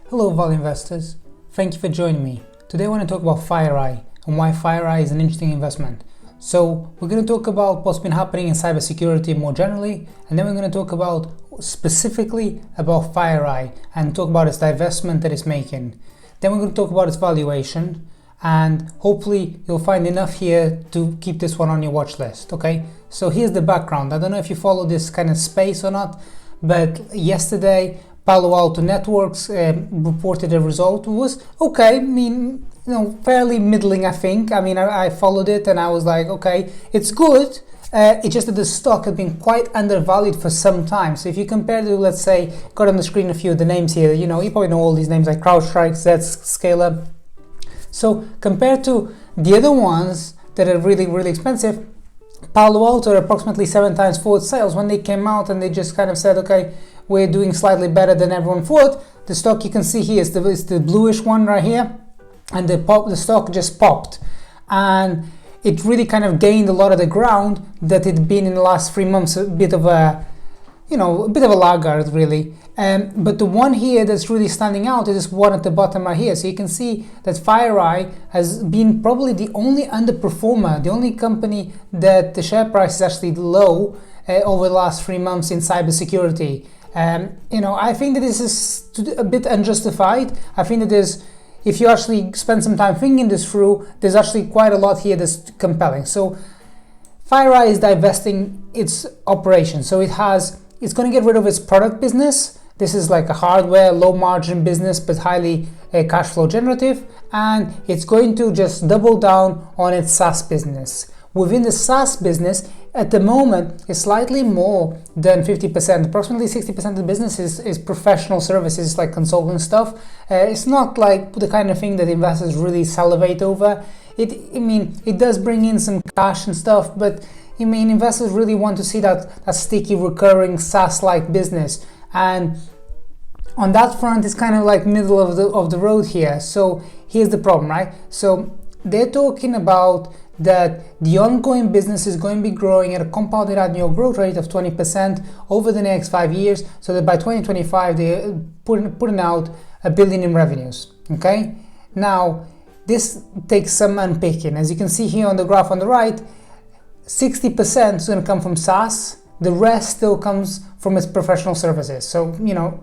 Hello value investors, thank you for joining me. Today I want to talk about FireEye and why FireEye is an interesting investment. So we're going to talk about what's been happening in cybersecurity more generally, and then we're going to talk about specifically about FireEye and talk about its divestment that it's making. Then we're going to talk about its valuation, and hopefully you'll find enough here to keep this one on your watch list. Okay, so here's the background. I don't know if you follow this kind of space or not, but yesterday Palo Alto Networks reported a result. It was okay. I mean, fairly middling, I think. I mean, I followed it and I was like, okay, it's good. It's just that the stock had been quite undervalued for some time. So if you compare to, let's say, got on the screen a few of the names here, you probably know all these names like CrowdStrike, Zscaler. So compared to the other ones that are really, really expensive, Palo Alto are approximately 7 times forward sales. When they came out and they just kind of said, okay, we're doing slightly better than everyone thought, the stock you can see here is the bluish one right here, and the stock just popped, and it really kind of gained a lot of the ground that it'd been in the last 3 months, a bit of a laggard really. But the one here that's really standing out is this one at the bottom right here. So you can see that FireEye has been probably the only underperformer, the only company that the share price is actually low over the last 3 months in cybersecurity. I think that this is a bit unjustified. I think that if you actually spend some time thinking this through, there's actually quite a lot here that's compelling. So FireEye is divesting its operation. So it's going to get rid of its product business. This is like a hardware, low margin business, but highly cash flow generative. And it's going to just double down on its SaaS business. Within the SaaS business, at the moment, it's slightly more than 50%. Approximately 60% of the business is professional services, like consulting stuff. It's not like the kind of thing that investors really salivate over. It does bring in some cash and stuff, but investors really want to see that sticky, recurring SaaS-like business. And on that front, it's kind of like middle of the road here. So here's the problem, right? So they're talking about that the ongoing business is going to be growing at a compounded annual growth rate of 20% over the next 5 years, so that by 2025 they're putting out $1 billion in revenues. Okay, now this takes some unpicking. As you can see here on the graph on the right, 60% is going to come from SaaS. The rest still comes from its professional services. So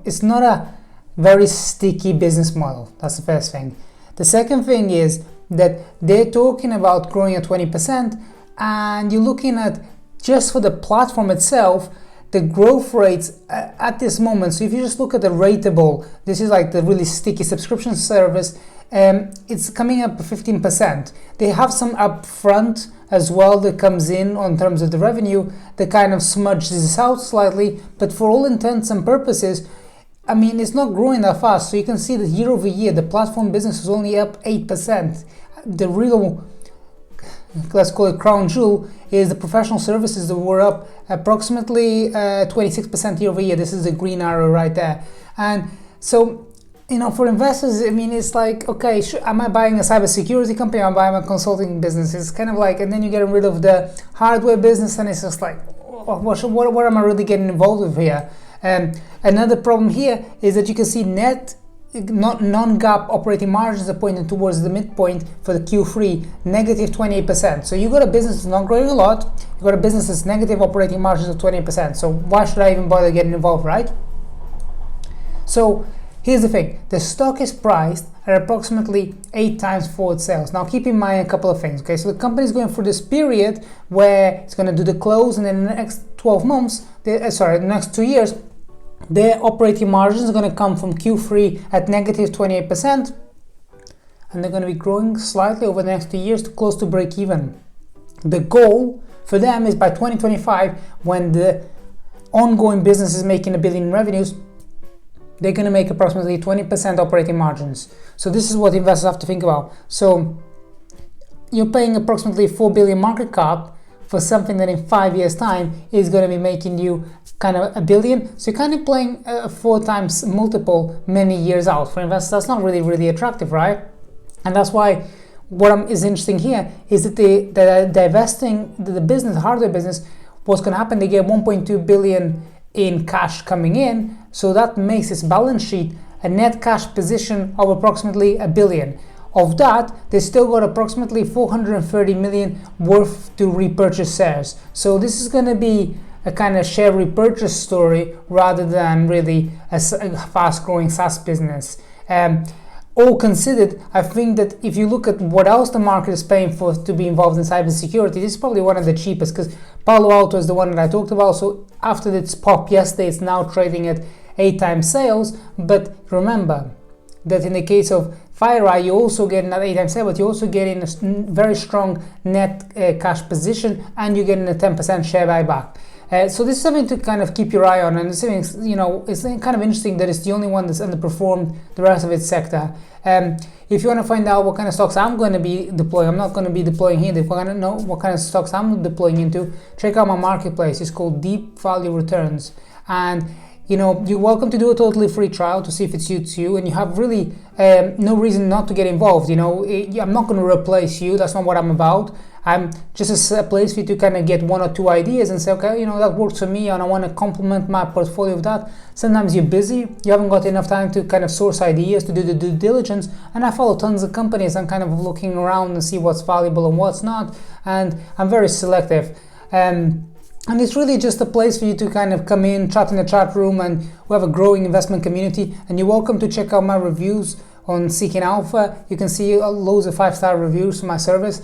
it's not a very sticky business model. That's the first thing. The second thing is that they're talking about growing at 20%, and you're looking at just for the platform itself, the growth rates at this moment. So if you just look at the ratable, this is like the really sticky subscription service, it's coming up 15%. They have some upfront as well that comes in on terms of the revenue that kind of smudges this out slightly, but for all intents and purposes, it's not growing that fast. So you can see that year over year, the platform business is only up 8%. The real, let's call it crown jewel, is the professional services that were up approximately 26% year over year. This is the green arrow right there. And so, for investors, it's like, okay, am I buying a cybersecurity company? Am I buying a consulting business? It's kind of like, and then you're getting rid of the hardware business, and it's just like, what am I really getting involved with here? Another problem here is that you can see non-GAAP operating margins are pointing towards the midpoint for the Q3, negative 28%. So you got a business that's not growing a lot, you got a business that's negative operating margins of 28%. So why should I even bother getting involved, right? So here's the thing, the stock is priced at approximately 8 times forward sales. Now keep in mind a couple of things, okay? So the company is going through this period where it's going to do the close, and then in the next 12 months, the next 2 years, their operating margins are going to come from Q3 at negative 28%, and they're going to be growing slightly over the next 2 years to close to break even. The goal for them is by 2025, when the ongoing business is making $1 billion in revenues, they're going to make approximately 20% operating margins. So this is what investors have to think about. So you're paying approximately 4 billion market cap for something that in 5 years time is going to be making you kind of $1 billion. So you're kind of playing a 4 times multiple many years out. For investors, that's not really attractive, right? And that's why what is interesting here is that the divesting the business, the hardware business, what's going to happen, they get 1.2 billion in cash coming in, so that makes its balance sheet a net cash position of approximately $1 billion. Of that, they still got approximately 430 million worth to repurchase shares. So this is going to be a kind of share repurchase story rather than really a fast-growing SaaS business. All considered, I think that if you look at what else the market is paying for to be involved in cybersecurity, this is probably one of the cheapest, because Palo Alto is the one that I talked about. So after its pop yesterday, it's now trading at 8 times sales. But remember that in the case of FireEye, you also get another 8 times sale, but you also get in a very strong net cash position, and you're getting a 10% share buyback. So this is something to kind of keep your eye on, and it's kind of interesting that it's the only one that's underperformed the rest of its sector. If you want to find out what kind of stocks I'm going to be deploying, I'm not going to be deploying here. If you want to know what kind of stocks I'm deploying into, check out my marketplace. It's called Deep Value Returns, and you're welcome to do a totally free trial to see if it suits you, and you have really no reason not to get involved. I'm not going to replace you. That's not what I'm about. I'm just a place for you to kind of get 1 or 2 ideas and say, okay, that works for me, and I want to complement my portfolio of that. Sometimes you're busy, you haven't got enough time to kind of source ideas, to do the due diligence, and I follow tons of companies. I'm kind of looking around and see what's valuable and what's not, and I'm very selective. And it's really just a place for you to kind of come in, chat in the chat room, and we have a growing investment community. And you're welcome to check out my reviews on Seeking Alpha. You can see loads of 5-star reviews for my service.